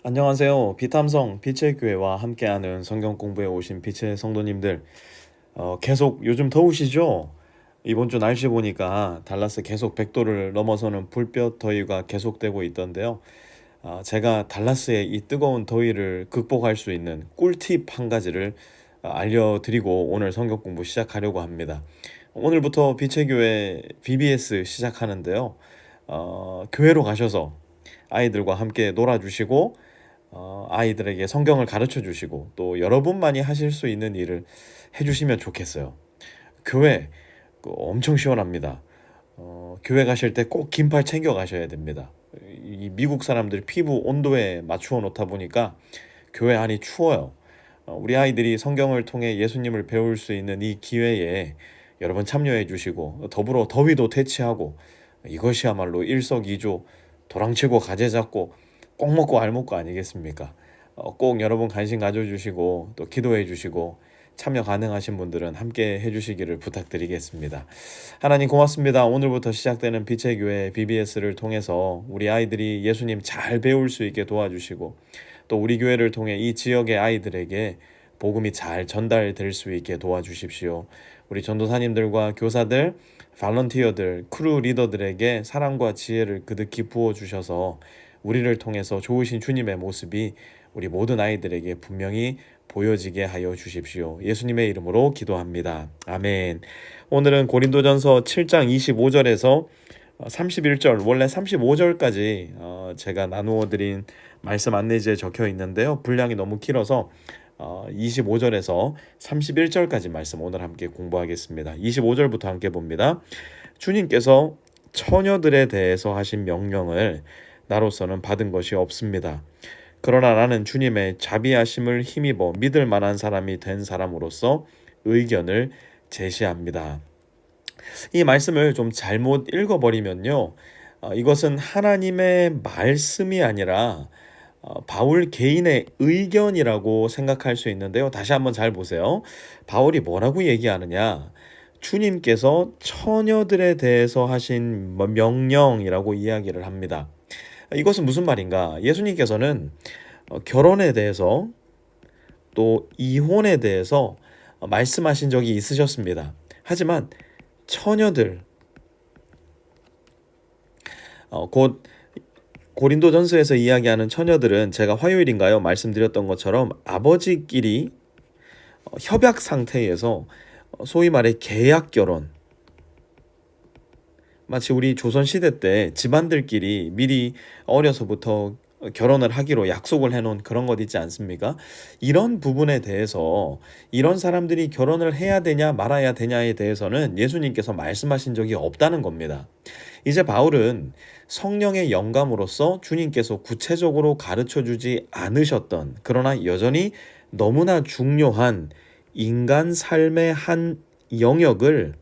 안녕하세요. 비탐성 빛의 교회와 함께하는 성경 공부에 오신 빛의 성도님들. 계속 요즘 더우시죠? 이번 주 날씨 보니까 달라스 계속 100도를 넘어서는 불볕 더위가 계속되고 있던데요. 제가 달라스의 이 뜨거운 더위를 극복할 수 있는 꿀팁 한 가지를 알려드리고 오늘 성경 공부 시작하려고 합니다. 오늘부터 빛의 교회 BBS 시작하는데요. 교회로 가셔서 아이들과 함께 놀아주시고 아이들에게 성경을 가르쳐 주시고 또 여러분만이 하실 수 있는 일을 해주시면 좋겠어요. 교회 엄청 시원합니다. 교회 가실 때 꼭 긴팔 챙겨 가셔야 됩니다. 이 미국 사람들 피부 온도에 맞추어 놓다 보니까 교회 안이 추워요. 우리 아이들이 성경을 통해 예수님을 배울 수 있는 이 기회에 여러분 참여해 주시고 더불어 더위도 퇴치하고 이것이야말로 일석이조 도랑치고 가재 잡고 꼭 먹고 알 먹고 아니겠습니까? 꼭 여러분 관심 가져주시고 또 기도해 주시고 참여 가능하신 분들은 함께 해주시기를 부탁드리겠습니다. 하나님 고맙습니다. 오늘부터 시작되는 빛의 교회 BBS를 통해서 우리 아이들이 예수님 잘 배울 수 있게 도와주시고 또 우리 교회를 통해 이 지역의 아이들에게 복음이 잘 전달될 수 있게 도와주십시오. 우리 전도사님들과 교사들, 발런티어들, 크루 리더들에게 사랑과 지혜를 그득히 부어주셔서 우리를 통해서 좋으신 주님의 모습이 우리 모든 아이들에게 분명히 보여지게 하여 주십시오. 예수님의 이름으로 기도합니다. 아멘. 오늘은 고린도전서 7장 25절에서 31절, 원래 35절까지 제가 나누어 드린 말씀 안내지에 적혀 있는데요. 분량이 너무 길어서 25절에서 31절까지 말씀 오늘 함께 공부하겠습니다. 25절부터 함께 봅니다. 주님께서 처녀들에 대해서 하신 명령을 나로서는 받은 것이 없습니다. 그러나 나는 주님의 자비하심을 힘입어 믿을 만한 사람이 된 사람으로서 의견을 제시합니다. 이 말씀을 좀 잘못 읽어버리면요. 이것은 하나님의 말씀이 아니라 바울 개인의 의견이라고 생각할 수 있는데요. 다시 한번 잘 보세요. 바울이 뭐라고 얘기하느냐? 주님께서 처녀들에 대해서 하신 명령이라고 이야기를 합니다. 이것은 무슨 말인가? 예수님께서는 결혼에 대해서 또 이혼에 대해서 말씀하신 적이 있으셨습니다. 하지만 처녀들, 곧 고린도전서에서 이야기하는 처녀들은 제가 화요일인가요? 말씀드렸던 것처럼 아버지끼리 협약 상태에서 소위 말해 계약 결혼, 마치 우리 조선시대 때 집안들끼리 미리 어려서부터 결혼을 하기로 약속을 해놓은 그런 것 있지 않습니까? 이런 부분에 대해서 이런 사람들이 결혼을 해야 되냐 말아야 되냐에 대해서는 예수님께서 말씀하신 적이 없다는 겁니다. 이제 바울은 성령의 영감으로서 주님께서 구체적으로 가르쳐주지 않으셨던, 그러나 여전히 너무나 중요한 인간 삶의 한 영역을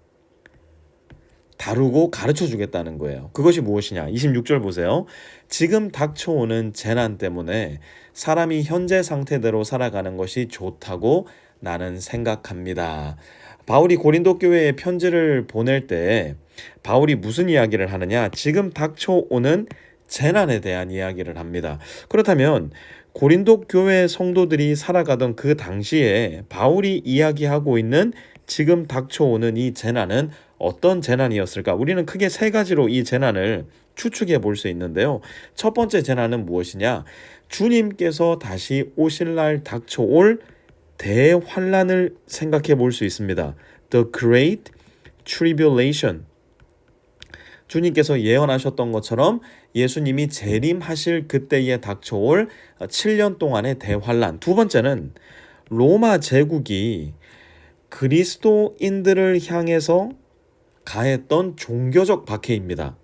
다루고 가르쳐 주겠다는 거예요. 그것이 무엇이냐? 26절 보세요. 지금 닥쳐오는 재난 때문에 사람이 현재 상태대로 살아가는 것이 좋다고 나는 생각합니다. 바울이 고린도 교회에 편지를 보낼 때 바울이 무슨 이야기를 하느냐? 지금 닥쳐오는 재난에 대한 이야기를 합니다. 그렇다면 고린도 교회 성도들이 살아가던 그 당시에 바울이 이야기하고 있는 지금 닥쳐오는 이 재난은 어떤 재난이었을까? 우리는 크게 세 가지로 이 재난을 추측해 볼 수 있는데요. 첫 번째 재난은 무엇이냐? 주님께서 다시 오실 날 닥쳐올 대환란을 생각해 볼 수 있습니다. The Great Tribulation. 주님께서 예언하셨던 것처럼 예수님이 재림하실 그때에 닥쳐올 7년 동안의 대환란. 두 번째는 로마 제국이 그리스도인들을 향해서 가했던 종교적 박해입니다.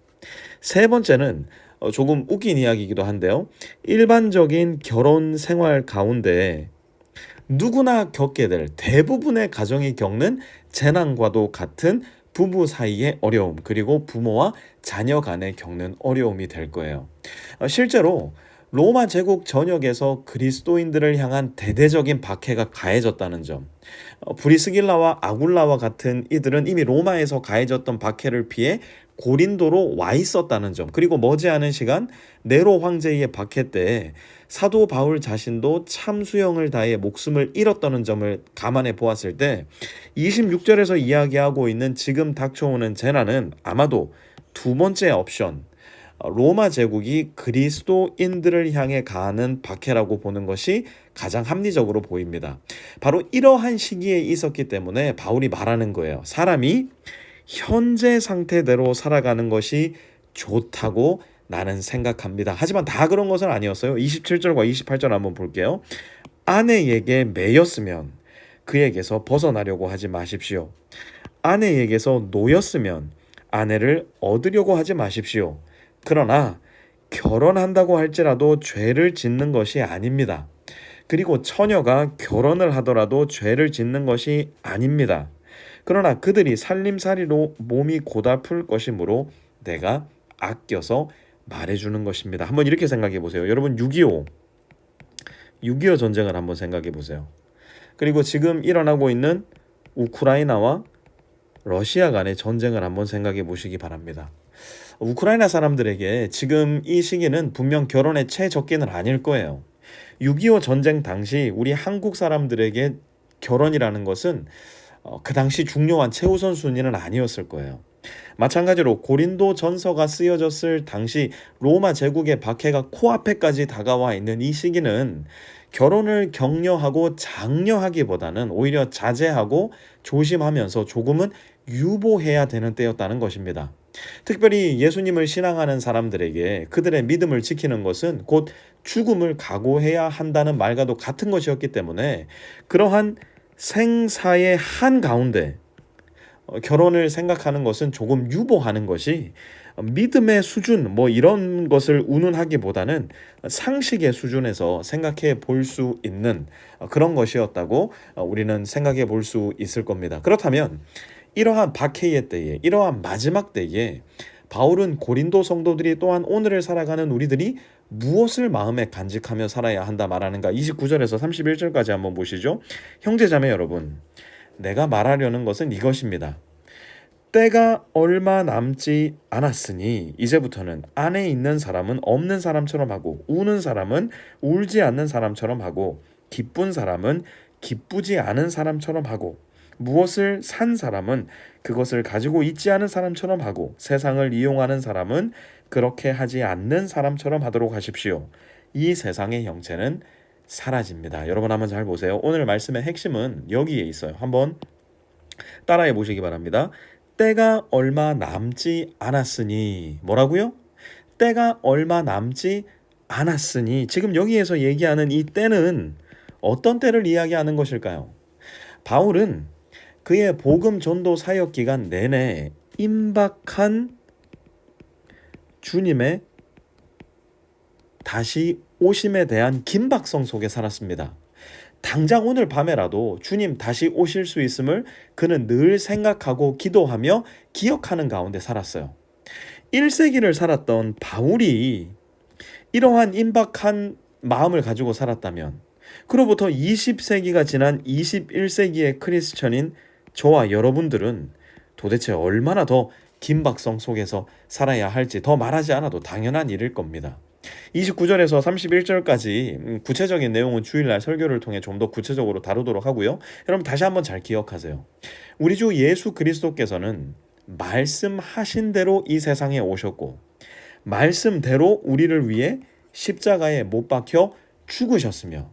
세 번째는 조금 웃긴 이야기이기도 한데요. 일반적인 결혼 생활 가운데 누구나 겪게 될, 대부분의 가정이 겪는 재난과도 같은 부부 사이의 어려움, 그리고 부모와 자녀 간에 겪는 어려움이 될 거예요. 실제로 로마 제국 전역에서 그리스도인들을 향한 대대적인 박해가 가해졌다는 점. 브리스길라와 아굴라와 같은 이들은 이미 로마에서 가해졌던 박해를 피해 고린도로 와 있었다는 점. 그리고 머지않은 시간 네로 황제의 박해 때 사도 바울 자신도 참수형을 다해 목숨을 잃었다는 점을 감안해 보았을 때 26절에서 이야기하고 있는 지금 닥쳐오는 재난은 아마도 두 번째 옵션, 로마 제국이 그리스도인들을 향해 가하는 박해라고 보는 것이 가장 합리적으로 보입니다. 바로 이러한 시기에 있었기 때문에 바울이 말하는 거예요. 사람이 현재 상태대로 살아가는 것이 좋다고 나는 생각합니다. 하지만 다 그런 것은 아니었어요. 27절과 28절 한번 볼게요. 아내에게 매였으면 그에게서 벗어나려고 하지 마십시오. 아내에게서 놓였으면 아내를 얻으려고 하지 마십시오. 그러나 결혼한다고 할지라도 죄를 짓는 것이 아닙니다. 그리고 처녀가 결혼을 하더라도 죄를 짓는 것이 아닙니다. 그러나 그들이 살림살이로 몸이 고달플 것이므로 내가 아껴서 말해주는 것입니다. 한번 이렇게 생각해 보세요. 여러분 6.25 전쟁을 한번 생각해 보세요. 그리고 지금 일어나고 있는 우크라이나와 러시아 간의 전쟁을 한번 생각해 보시기 바랍니다. 우크라이나 사람들에게 지금 이 시기는 분명 결혼의 최적기는 아닐 거예요. 6.25 전쟁 당시 우리 한국 사람들에게 결혼이라는 것은 그 당시 중요한 최우선 순위는 아니었을 거예요. 마찬가지로 고린도 전서가 쓰여졌을 당시 로마 제국의 박해가 코앞에까지 다가와 있는 이 시기는 결혼을 격려하고 장려하기보다는 오히려 자제하고 조심하면서 조금은 유보해야 되는 때였다는 것입니다. 특별히 예수님을 신앙하는 사람들에게 그들의 믿음을 지키는 것은 곧 죽음을 각오해야 한다는 말과도 같은 것이었기 때문에 그러한 생사의 한가운데 결혼을 생각하는 것은 조금 유보하는 것이 믿음의 수준 이런 것을 운운하기보다는 상식의 수준에서 생각해 볼 수 있는 그런 것이었다고 우리는 생각해 볼 수 있을 겁니다. 그렇다면 이러한 박해의 때에, 이러한 마지막 때에 바울은 고린도 성도들이 또한 오늘을 살아가는 우리들이 무엇을 마음에 간직하며 살아야 한다 말하는가? 29절에서 31절까지 한번 보시죠. 형제자매 여러분, 내가 말하려는 것은 이것입니다. 때가 얼마 남지 않았으니 이제부터는 안에 있는 사람은 없는 사람처럼 하고 우는 사람은 울지 않는 사람처럼 하고 기쁜 사람은 기쁘지 않은 사람처럼 하고 무엇을 산 사람은 그것을 가지고 있지 않은 사람처럼 하고 세상을 이용하는 사람은 그렇게 하지 않는 사람처럼 하도록 하십시오. 이 세상의 형체는 사라집니다. 여러분 한번 잘 보세요. 오늘 말씀의 핵심은 여기에 있어요. 한번 따라해 보시기 바랍니다. 때가 얼마 남지 않았으니 뭐라고요? 때가 얼마 남지 않았으니 지금 여기에서 얘기하는 이 때는 어떤 때를 이야기하는 것일까요? 바울은 그의 복음 전도 사역 기간 내내 임박한 주님의 다시 오심에 대한 긴박성 속에 살았습니다. 당장 오늘 밤에라도 주님 다시 오실 수 있음을 그는 늘 생각하고 기도하며 기억하는 가운데 살았어요. 1세기를 살았던 바울이 이러한 임박한 마음을 가지고 살았다면 그로부터 20세기가 지난 21세기의 크리스천인 저와 여러분들은 도대체 얼마나 더 긴박성 속에서 살아야 할지 더 말하지 않아도 당연한 일일 겁니다. 29절에서 31절까지 구체적인 내용은 주일날 설교를 통해 좀 더 구체적으로 다루도록 하고요. 여러분 다시 한번 잘 기억하세요. 우리 주 예수 그리스도께서는 말씀하신 대로 이 세상에 오셨고 말씀대로 우리를 위해 십자가에 못 박혀 죽으셨으며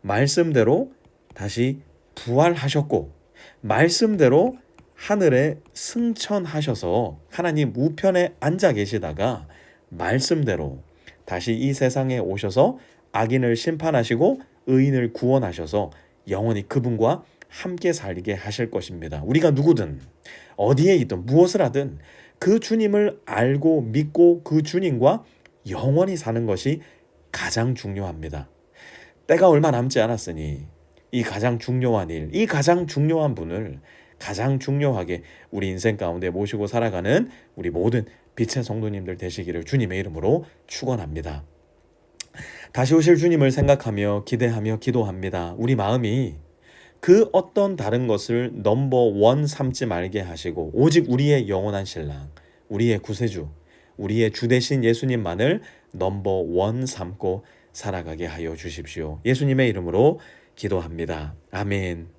말씀대로 다시 부활하셨고 말씀대로 하늘에 승천하셔서 하나님 우편에 앉아 계시다가 말씀대로 다시 이 세상에 오셔서 악인을 심판하시고 의인을 구원하셔서 영원히 그분과 함께 살게 하실 것입니다. 우리가 누구든 어디에 있든 무엇을 하든 그 주님을 알고 믿고 그 주님과 영원히 사는 것이 가장 중요합니다. 때가 얼마 남지 않았으니 이 가장 중요한 일, 이 가장 중요한 분을 가장 중요하게 우리 인생 가운데 모시고 살아가는 우리 모든 빛의 성도님들 되시기를 주님의 이름으로 축원합니다. 다시 오실 주님을 생각하며 기대하며 기도합니다. 우리 마음이 그 어떤 다른 것을 넘버 원 삼지 말게 하시고 오직 우리의 영원한 신랑, 우리의 구세주, 우리의 주 대신 예수님만을 넘버 원 삼고 살아가게 하여 주십시오. 예수님의 이름으로 기도합니다. 아멘.